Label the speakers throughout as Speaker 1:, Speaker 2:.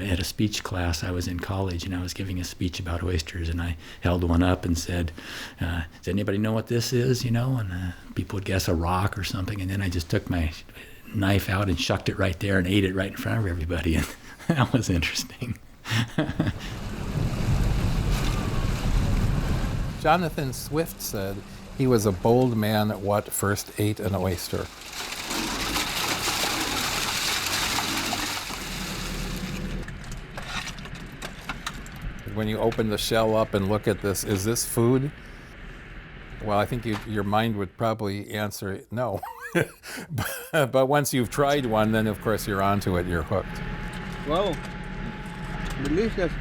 Speaker 1: I had a speech class. I was in college and I was giving a speech about oysters, and I held one up and said, does anybody know what this is, you know? And people would guess a rock or something, and then I just took my knife out and shucked it right there and ate it right in front of everybody, and that was interesting.
Speaker 2: Jonathan Swift said he was a bold man what first ate an oyster. When you open the shell up and look at this, is this food? Well, I think your mind would probably answer no. But once you've tried one, then of course you're onto it, you're hooked.
Speaker 3: Wow, delicious.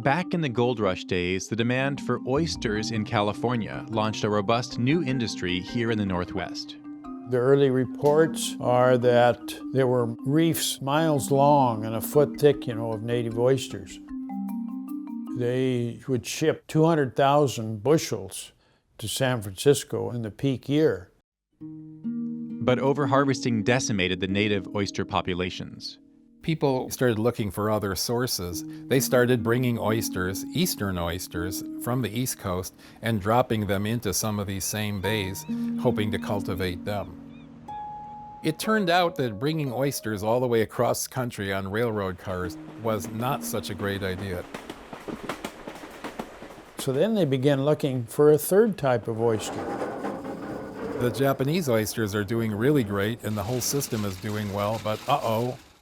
Speaker 4: Back in the gold rush days, the demand for oysters in California launched a robust new industry here in the Northwest.
Speaker 5: The early reports are that there were reefs miles long and a foot thick, of native oysters. They would ship 200,000 bushels to San Francisco in the peak year.
Speaker 4: But overharvesting decimated the native oyster populations.
Speaker 2: People started looking for other sources. They started bringing oysters, eastern oysters, from the East Coast and dropping them into some of these same bays, hoping to cultivate them. It turned out that bringing oysters all the way across country on railroad cars was not such a great idea.
Speaker 5: So then they began looking for a third type of oyster.
Speaker 2: The Japanese oysters are doing really great and the whole system is doing well, but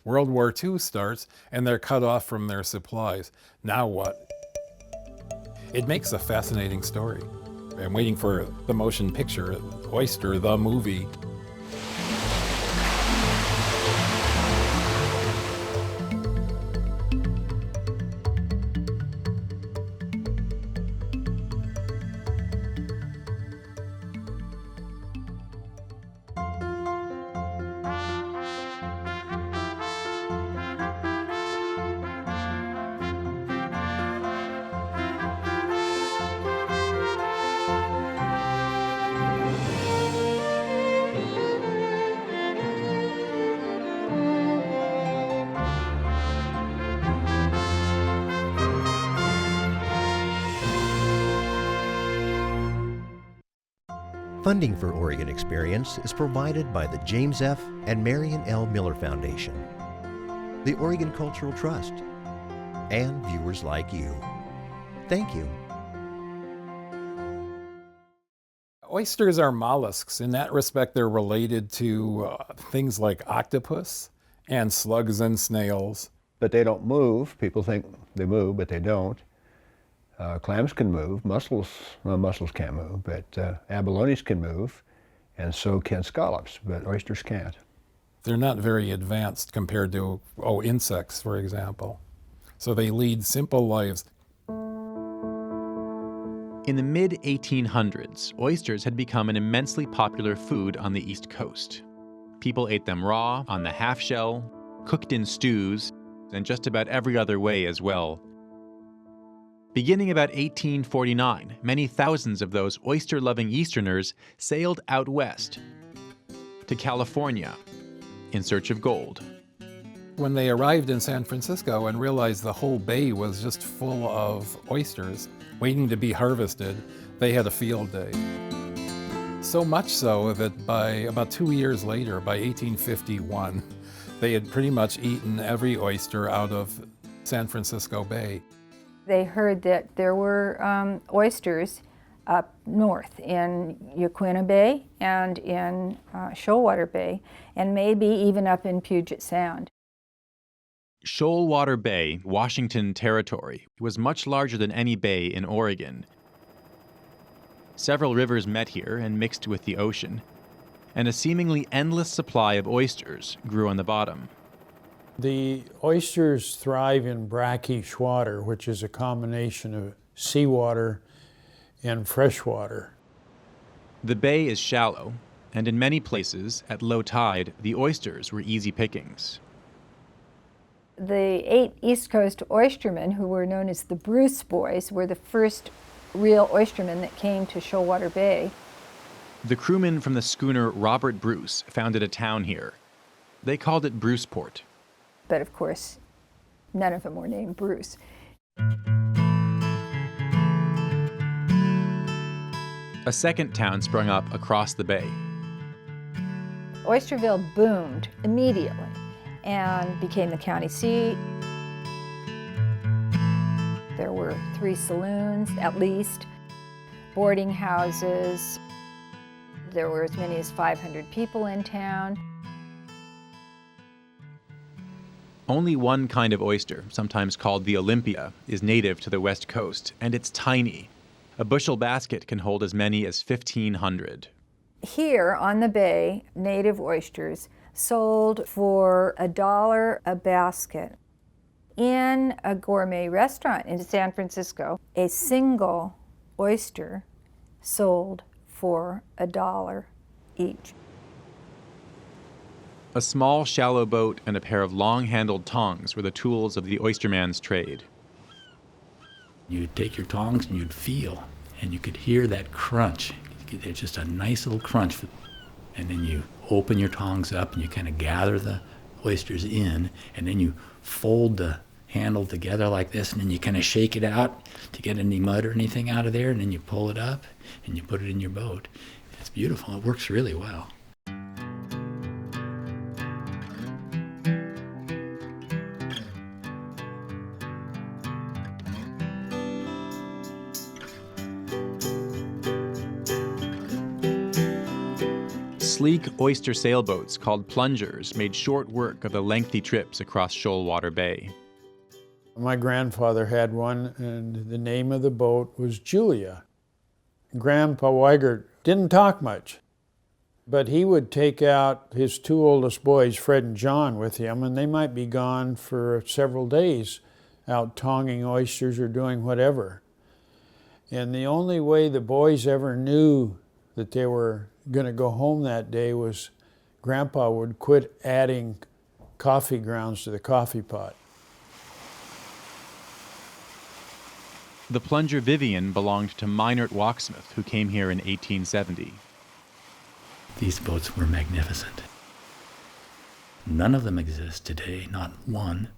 Speaker 2: World War II starts and they're cut off from their supplies. Now what? It makes a fascinating story. I'm waiting for the motion picture, Oyster, the movie.
Speaker 6: Funding for Oregon Experience is provided by the James F. and Marion L. Miller Foundation, the Oregon Cultural Trust, and viewers like you. Thank you.
Speaker 2: Oysters are mollusks. In that respect, they're related to things like octopus and slugs and snails.
Speaker 7: But they don't move. People think they move, but they don't. Clams can move, mussels can't move, but abalones can move, and so can scallops, but oysters can't.
Speaker 2: They're not very advanced compared to, insects, for example. So they lead simple lives.
Speaker 4: In the mid-1800s, oysters had become an immensely popular food on the East Coast. People ate them raw, on the half shell, cooked in stews, and just about every other way as well. Beginning about 1849, many thousands of those oyster-loving Easterners sailed out west to California in search of gold.
Speaker 2: When they arrived in San Francisco and realized the whole bay was just full of oysters waiting to be harvested, they had a field day. So much so that by about 2 years later, by 1851, they had pretty much eaten every oyster out of San Francisco Bay.
Speaker 8: They heard that there were oysters up north in Yaquina Bay and in Shoalwater Bay, and maybe even up in Puget Sound.
Speaker 4: Shoalwater Bay, Washington Territory, was much larger than any bay in Oregon. Several rivers met here and mixed with the ocean, and a seemingly endless supply of oysters grew on the bottom.
Speaker 5: The oysters thrive in brackish water, which is a combination of seawater and fresh water.
Speaker 4: The bay is shallow, and in many places, at low tide, the oysters were easy pickings.
Speaker 8: The 8 East Coast oystermen, who were known as the Bruce Boys, were the first real oystermen that came to Shoalwater Bay.
Speaker 4: The crewmen from the schooner Robert Bruce founded a town here. They called it Bruceport.
Speaker 8: But of course, none of them were named Bruce.
Speaker 4: A second town sprung up across the bay.
Speaker 8: Oysterville boomed immediately and became the county seat. There were 3 saloons, at least, boarding houses. There were as many as 500 people in town.
Speaker 4: Only one kind of oyster, sometimes called the Olympia, is native to the West Coast, and it's tiny. A bushel basket can hold as many as 1,500.
Speaker 8: Here on the bay, native oysters sold for $1 a basket. In a gourmet restaurant in San Francisco, a single oyster sold for $1 each.
Speaker 4: A small, shallow boat and a pair of long-handled tongs were the tools of the oysterman's trade.
Speaker 1: You'd take your tongs and you'd feel, and you could hear that crunch. It's just a nice little crunch. And then you open your tongs up and you kind of gather the oysters in, and then you fold the handle together like this, and then you kind of shake it out to get any mud or anything out of there, and then you pull it up and you put it in your boat. It's beautiful. It works really well.
Speaker 4: Sleek oyster sailboats called plungers made short work of the lengthy trips across Shoalwater Bay.
Speaker 5: My grandfather had one, and the name of the boat was Julia. Grandpa Weigert didn't talk much, but he would take out his 2 oldest boys, Fred and John, with him, and they might be gone for several days out tonging oysters or doing whatever. And the only way the boys ever knew that they were going to go home that day was Grandpa would quit adding coffee grounds to the coffee pot.
Speaker 4: The plunger Vivian belonged to Minert Walksmith, who came here in 1870.
Speaker 1: These boats were magnificent. None of them exist today, not one.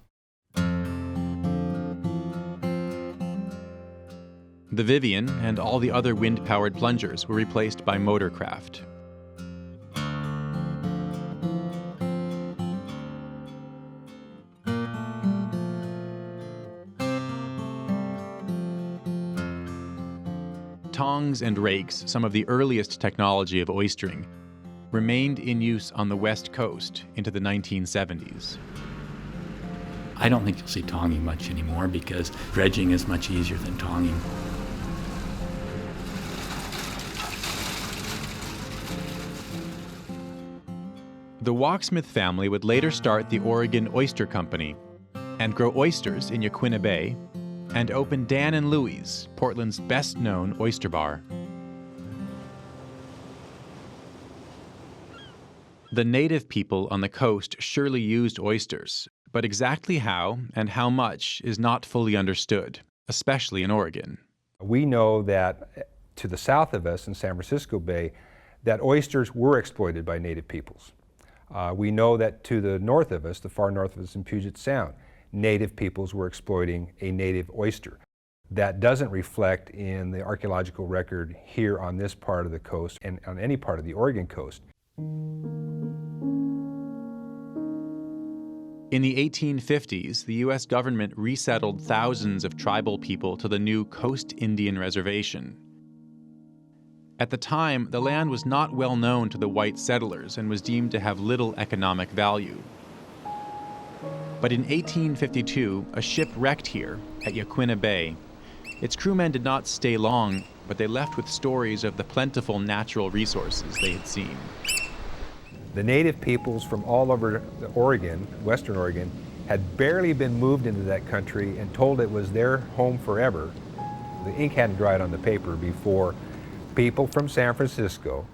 Speaker 4: The Vivian and all the other wind-powered plungers were replaced by motorcraft. Tongs and rakes, some of the earliest technology of oystering, remained in use on the West Coast into the 1970s.
Speaker 1: I don't think you'll see tonging much anymore because dredging is much easier than tonging.
Speaker 4: The Walksmith family would later start the Oregon Oyster Company and grow oysters in Yaquina Bay and open Dan and Louie's, Portland's best-known oyster bar. The native people on the coast surely used oysters, but exactly how and how much is not fully understood, especially in Oregon.
Speaker 9: We know that to the south of us in San Francisco Bay, that oysters were exploited by native peoples. We know that to the north of us, the far north of us in Puget Sound, native peoples were exploiting a native oyster. That doesn't reflect in the archaeological record here on this part of the coast and on any part of the Oregon coast.
Speaker 4: In the 1850s, the U.S. government resettled thousands of tribal people to the new Coast Indian Reservation. At the time, the land was not well known to the white settlers and was deemed to have little economic value. But in 1852, a ship wrecked here at Yaquina Bay. Its crewmen did not stay long, but they left with stories of the plentiful natural resources they had seen.
Speaker 9: The native peoples from all over Oregon, Western Oregon, had barely been moved into that country and told it was their home forever. The ink hadn't dried on the paper before people from San Francisco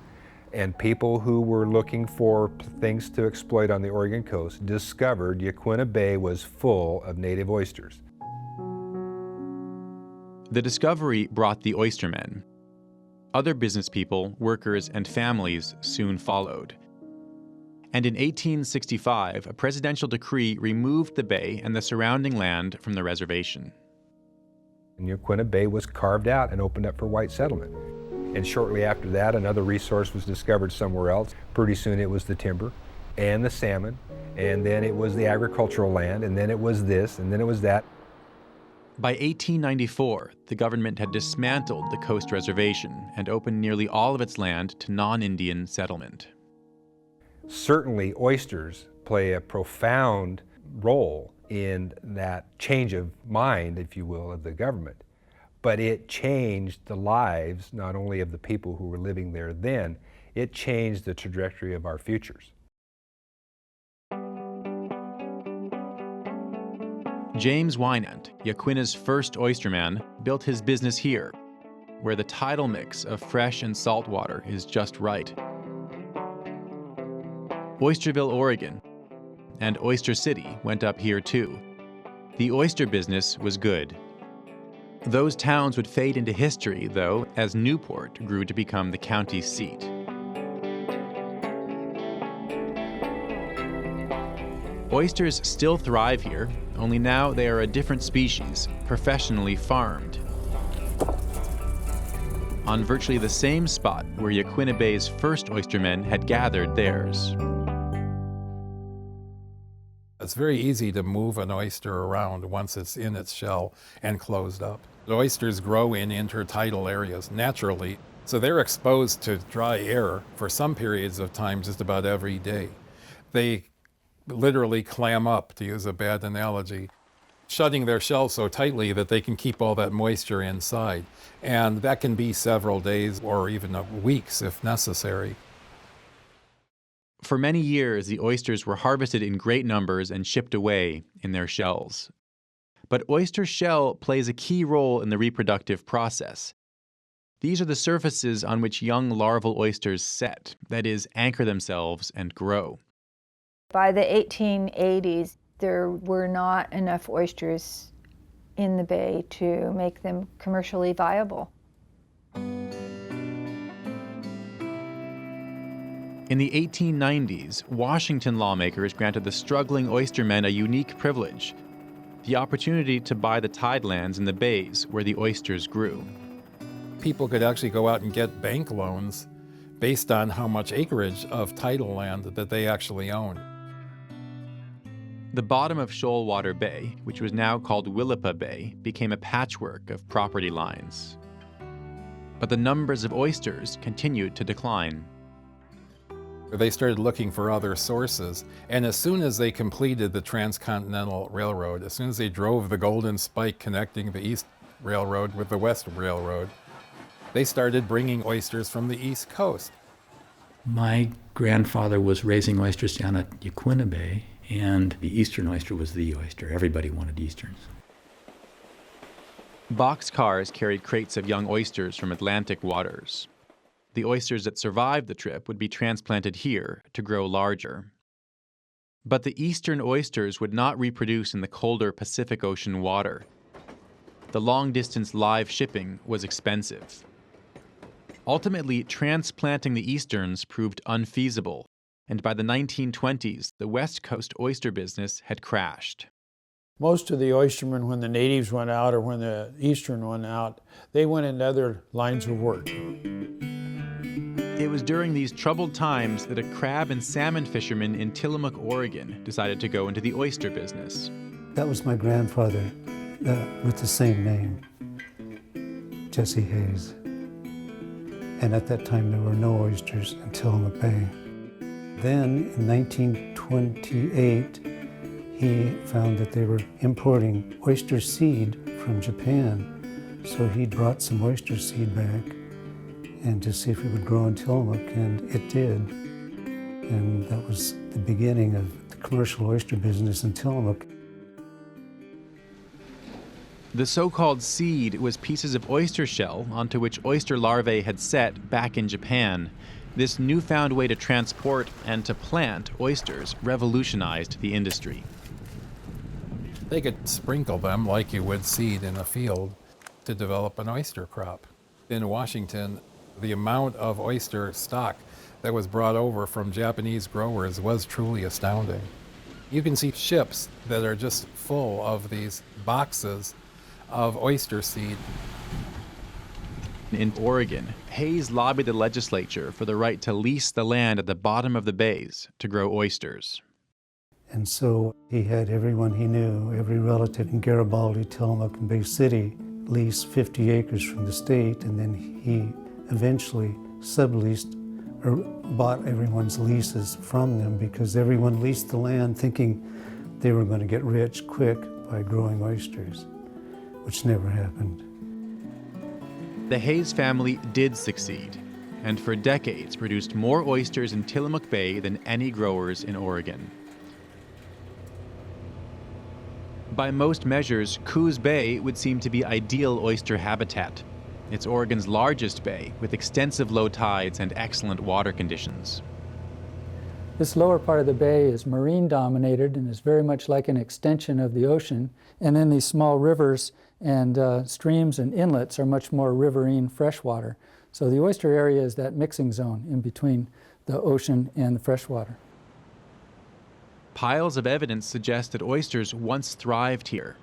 Speaker 9: and people who were looking for things to exploit on the Oregon coast discovered Yaquina Bay was full of native oysters.
Speaker 4: The discovery brought the Oystermen. Other business people, workers, and families soon followed. And in 1865, a presidential decree removed the bay and the surrounding land from the reservation.
Speaker 9: And Yaquina Bay was carved out and opened up for white settlement. And shortly after that, another resource was discovered somewhere else. Pretty soon it was the timber and the salmon, and then it was the agricultural land, and then it was this, and then it was that.
Speaker 4: By 1894, the government had dismantled the coast reservation and opened nearly all of its land to non-Indian settlement.
Speaker 9: Certainly, oysters play a profound role in that change of mind, if you will, of the government. But it changed the lives, not only of the people who were living there then, it changed the trajectory of our futures.
Speaker 4: James Wynant, Yaquina's first oysterman, built his business here, where the tidal mix of fresh and salt water is just right. Oysterville, Oregon, and Oyster City went up here too. The oyster business was good. Those towns would fade into history, though, as Newport grew to become the county seat. Oysters still thrive here, only now they are a different species, professionally farmed. On virtually the same spot where Yaquina Bay's first oystermen had gathered theirs.
Speaker 2: It's very easy to move an oyster around once it's in its shell and closed up. The oysters grow in intertidal areas naturally, so they're exposed to dry air for some periods of time just about every day. They literally clam up, to use a bad analogy, shutting their shell so tightly that they can keep all that moisture inside. And that can be several days or even weeks if necessary.
Speaker 4: For many years, the oysters were harvested in great numbers and shipped away in their shells. But oyster shell plays a key role in the reproductive process. These are the surfaces on which young larval oysters set, that is, anchor themselves and grow.
Speaker 8: By the 1880s, there were not enough oysters in the bay to make them commercially viable.
Speaker 4: In the 1890s, Washington lawmakers granted the struggling oystermen a unique privilege, the opportunity to buy the tidelands in the bays where the oysters grew.
Speaker 2: People could actually go out and get bank loans based on how much acreage of tidal land that they actually owned.
Speaker 4: The bottom of Shoalwater Bay, which was now called Willapa Bay, became a patchwork of property lines. But the numbers of oysters continued to decline.
Speaker 2: They started looking for other sources, and as soon as they completed the Transcontinental Railroad, as soon as they drove the Golden Spike connecting the East Railroad with the West Railroad, they started bringing oysters from the East Coast.
Speaker 1: My grandfather was raising oysters down at Yaquina Bay, and the eastern oyster was the oyster. Everybody wanted easterns.
Speaker 4: Boxcars carried crates of young oysters from Atlantic waters. The oysters that survived the trip would be transplanted here to grow larger. But the eastern oysters would not reproduce in the colder Pacific Ocean water. The long-distance live shipping was expensive. Ultimately, transplanting the easterns proved unfeasible, and by the 1920s, the West Coast oyster business had crashed.
Speaker 5: Most of the oystermen, when the natives went out or when the eastern went out, they went into other lines of work.
Speaker 4: It was during these troubled times that a crab and salmon fisherman in Tillamook, Oregon, decided to go into the oyster business.
Speaker 10: That was my grandfather with the same name, Jesse Hayes. And at that time, there were no oysters in Tillamook Bay. Then, in 1928, he found that they were importing oyster seed from Japan. So he brought some oyster seed back and to see if it would grow in Tillamook, and it did. And that was the beginning of the commercial oyster business in Tillamook.
Speaker 4: The so-called seed was pieces of oyster shell onto which oyster larvae had set back in Japan. This newfound way to transport and to plant oysters revolutionized the industry.
Speaker 2: They could sprinkle them like you would seed in a field. to develop an oyster crop. In Washington, the amount of oyster stock that was brought over from Japanese growers was truly astounding. You can see ships that are just full of these boxes of oyster seed.
Speaker 4: In Oregon, Hayes lobbied the legislature for the right to lease the land at the bottom of the bays to grow oysters.
Speaker 10: And so he had everyone he knew, every relative in Garibaldi, Tillamook, and Bay City, lease 50 acres from the state, and then he eventually subleased or bought everyone's leases from them because everyone leased the land thinking they were going to get rich quick by growing oysters, which never happened.
Speaker 4: The Hayes family did succeed, and for decades produced more oysters in Tillamook Bay than any growers in Oregon. By most measures, Coos Bay would seem to be ideal oyster habitat. It's Oregon's largest bay, with extensive low tides and excellent water conditions.
Speaker 11: This lower part of the bay is marine dominated and is very much like an extension of the ocean. And then these small rivers and streams and inlets are much more riverine freshwater. So the oyster area is that mixing zone in between the ocean and the freshwater.
Speaker 4: Piles of evidence suggest that oysters once thrived here.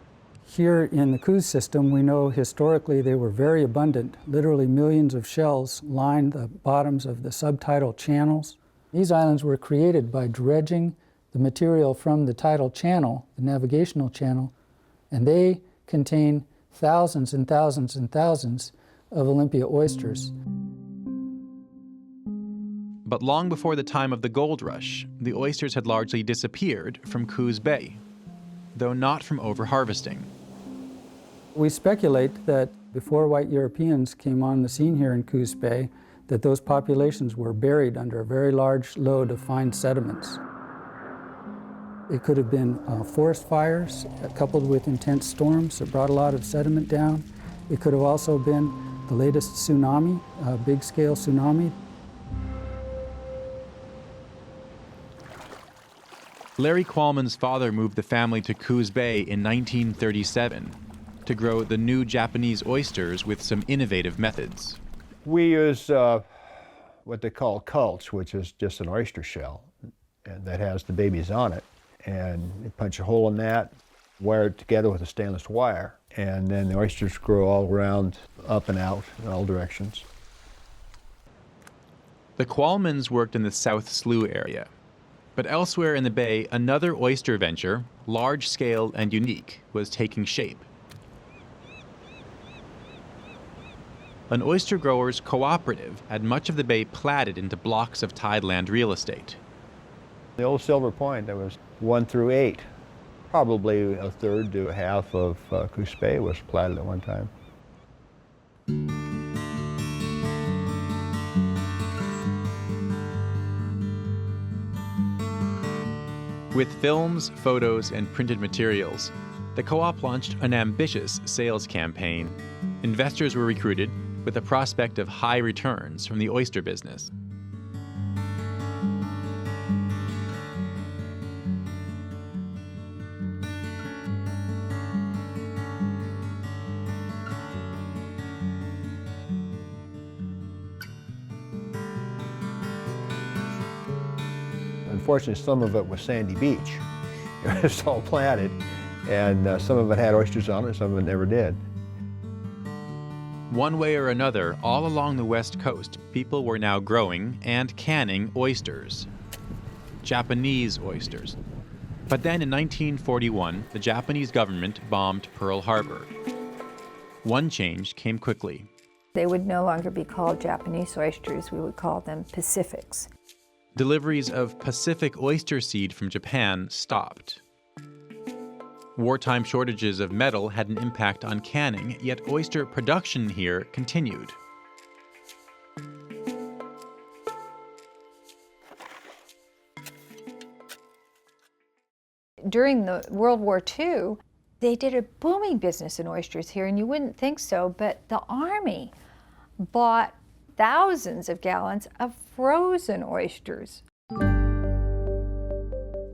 Speaker 11: Here in the Coos system, we know historically they were very abundant. Literally millions of shells lined the bottoms of the subtidal channels. These islands were created by dredging the material from the tidal channel, the navigational channel, and they contain thousands and thousands and thousands of Olympia oysters.
Speaker 4: But long before the time of the gold rush, the oysters had largely disappeared from Coos Bay, though not from overharvesting.
Speaker 11: We speculate that before white Europeans came on the scene here in Coos Bay, that those populations were buried under a very large load of fine sediments. It could have been forest fires coupled with intense storms that brought a lot of sediment down. It could have also been the latest tsunami, a big-scale tsunami.
Speaker 4: Larry Qualman's father moved the family to Coos Bay in 1937 to grow the new Japanese oysters with some innovative methods.
Speaker 7: We use what they call cults, which is just an oyster shell and that has the babies on it. And you punch a hole in that, wire it together with a stainless wire, and then the oysters grow all around, up and out in all directions.
Speaker 4: The Qualmans worked in the South Slough area. But elsewhere in the bay, another oyster venture, large-scale and unique, was taking shape. An oyster growers' cooperative had much of the bay platted into blocks of tideland real estate.
Speaker 7: The old Silver Point, there was 1 through 8. Probably a third to a half of Coos Bay was platted at one time.
Speaker 4: With films, photos, and printed materials, the co-op launched an ambitious sales campaign. Investors were recruited with the prospect of high returns from the oyster business.
Speaker 7: Unfortunately, some of it was sandy beach. It was all planted, and some of it had oysters on it, some of it never did.
Speaker 4: One way or another, all along the West Coast, people were now growing and canning oysters. Japanese oysters. But then in 1941, the Japanese government bombed Pearl Harbor. One change came quickly.
Speaker 8: They would no longer be called Japanese oysters, we would call them Pacifics.
Speaker 4: Deliveries of Pacific oyster seed from Japan stopped. Wartime shortages of metal had an impact on canning, yet oyster production here continued.
Speaker 8: During the World War II, they did a booming business in oysters here, and you wouldn't think so, but the Army bought thousands of gallons of frozen oysters.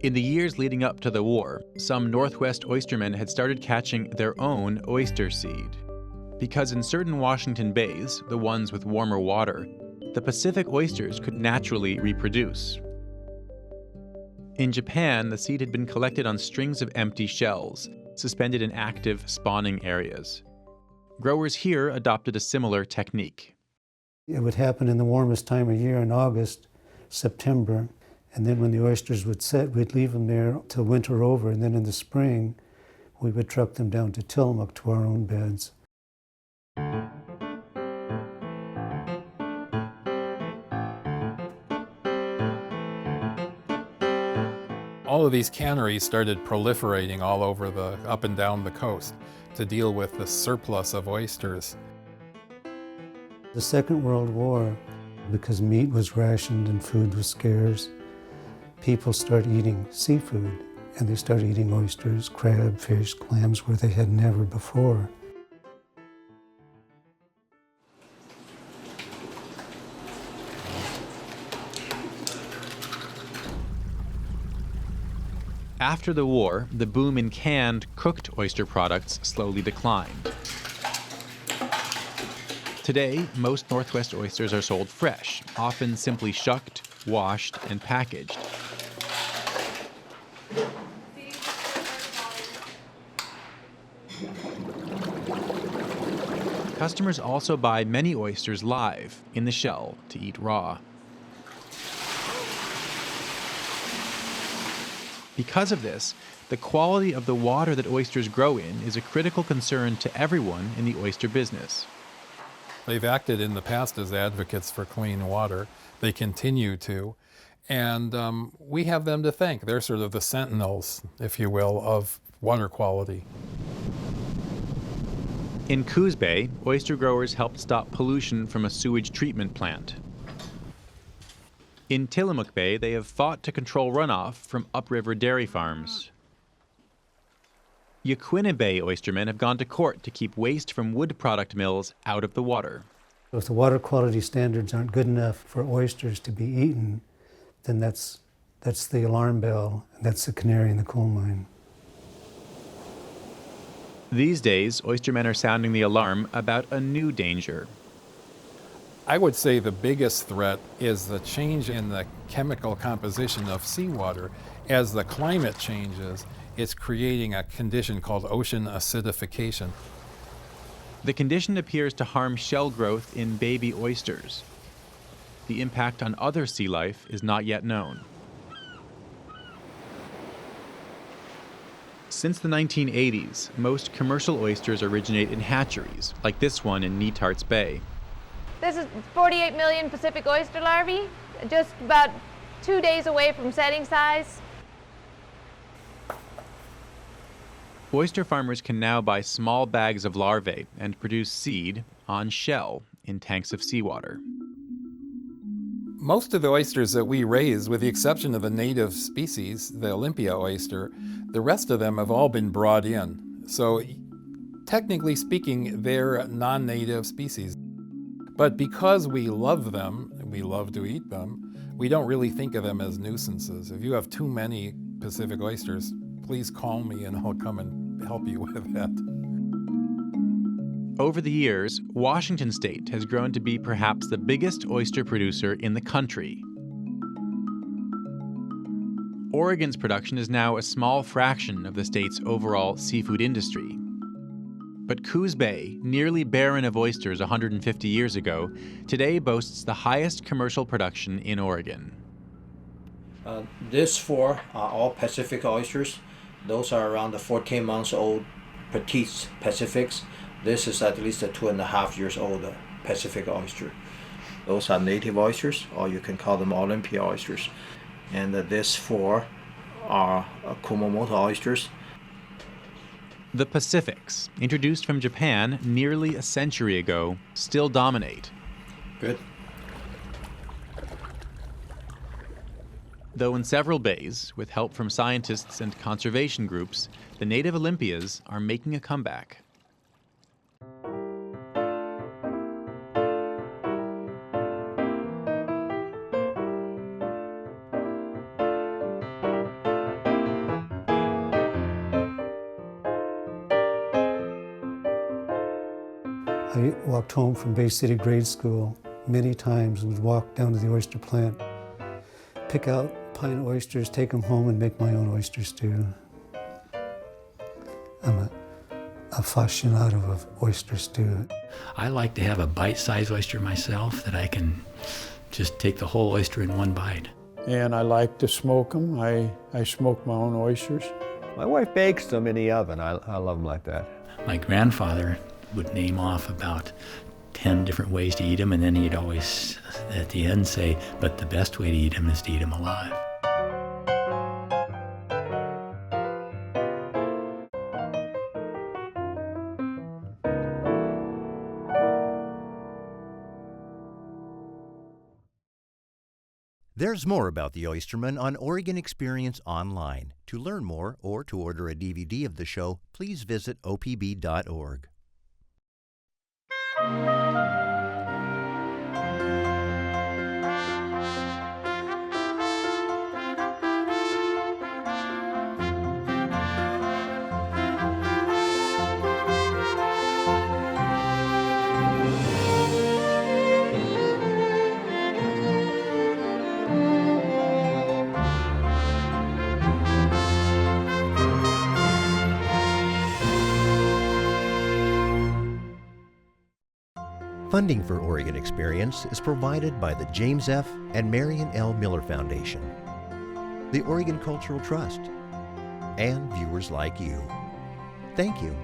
Speaker 4: In the years leading up to the war, some Northwest oystermen had started catching their own oyster seed. because in certain Washington bays, the ones with warmer water, the Pacific oysters could naturally reproduce. In Japan, the seed had been collected on strings of empty shells, suspended in active spawning areas. Growers here adopted a similar technique.
Speaker 10: It would happen in the warmest time of year in August, September, and then when the oysters would set, we'd leave them there till winter over, and then in the spring, we would truck them down to Tillamook to our own beds.
Speaker 2: All of these canneries started proliferating all over up and down the coast to deal with the surplus of oysters.
Speaker 10: The Second World War, because meat was rationed and food was scarce, people started eating seafood, and they started eating oysters, crab, fish, clams, where they had never before.
Speaker 4: After the war, the boom in canned, cooked oyster products slowly declined. Today, most Northwest oysters are sold fresh, often simply shucked, washed, and packaged. Customers also buy many oysters live, in the shell, to eat raw. Because of this, the quality of the water that oysters grow in is a critical concern to everyone in the oyster business.
Speaker 2: They've acted in the past as advocates for clean water. They continue to. And we have them to thank. They're sort of the sentinels, if you will, of water quality.
Speaker 4: In Coos Bay, oyster growers helped stop pollution from a sewage treatment plant. In Tillamook Bay, they have fought to control runoff from upriver dairy farms. Yaquina Bay oystermen have gone to court to keep waste from wood product mills out of the water.
Speaker 10: If the water quality standards aren't good enough for oysters to be eaten, then that's the alarm bell, and that's the canary in the coal mine.
Speaker 4: These days, oystermen are sounding the alarm about a new danger.
Speaker 2: I would say the biggest threat is the change in the chemical composition of seawater. As the climate changes, it's creating a condition called ocean acidification.
Speaker 4: The condition appears to harm shell growth in baby oysters. The impact on other sea life is not yet known. Since the 1980s, most commercial oysters originate in hatcheries, like this one in Netarts Bay.
Speaker 12: This is 48 million Pacific oyster larvae, just about 2 days away from setting size.
Speaker 4: Oyster farmers can now buy small bags of larvae and produce seed on shell in tanks of seawater.
Speaker 2: Most of the oysters that we raise, with the exception of the native species, the Olympia oyster, the rest of them have all been brought in. So technically speaking, they're non-native species. But because we love them, and we love to eat them, we don't really think of them as nuisances. If you have too many Pacific oysters, please call me and I'll come and help you with that.
Speaker 4: Over the years, Washington State has grown to be perhaps the biggest oyster producer in the country. Oregon's production is now a small fraction of the state's overall seafood industry. But Coos Bay, nearly barren of oysters 150 years ago, today boasts the highest commercial production in Oregon.
Speaker 13: These four are all Pacific oysters. Those are around the 14 months old petite Pacifics. This is at least a 2.5 years old Pacific oyster. Those are native oysters, or you can call them Olympia oysters. And these four are Kumamoto oysters.
Speaker 4: The Pacifics, introduced from Japan nearly a century ago, still dominate.
Speaker 13: Good.
Speaker 4: Though in several bays, with help from scientists and conservation groups, the native Olympias are making a comeback.
Speaker 10: I walked home from Bay City grade school many times and would walk down to the oyster plant, pick out pine oysters, take them home and make my own oyster stew. I'm an aficionado of oyster stew.
Speaker 1: I like to have a bite-sized oyster myself that I can just take the whole oyster in one bite.
Speaker 5: And I like to smoke them. I smoke my own oysters.
Speaker 7: My wife bakes them in the oven. I love them like that.
Speaker 1: My grandfather would name off about 10 different ways to eat them, and then he'd always, at the end, say, but the best way to eat them is to eat them alive.
Speaker 6: There's more about the Oystermen on Oregon Experience Online. To learn more or to order a DVD of the show, please visit opb.org. Funding for Oregon Experience is provided by the James F. and Marion L. Miller Foundation, the Oregon Cultural Trust, and viewers like you. Thank you.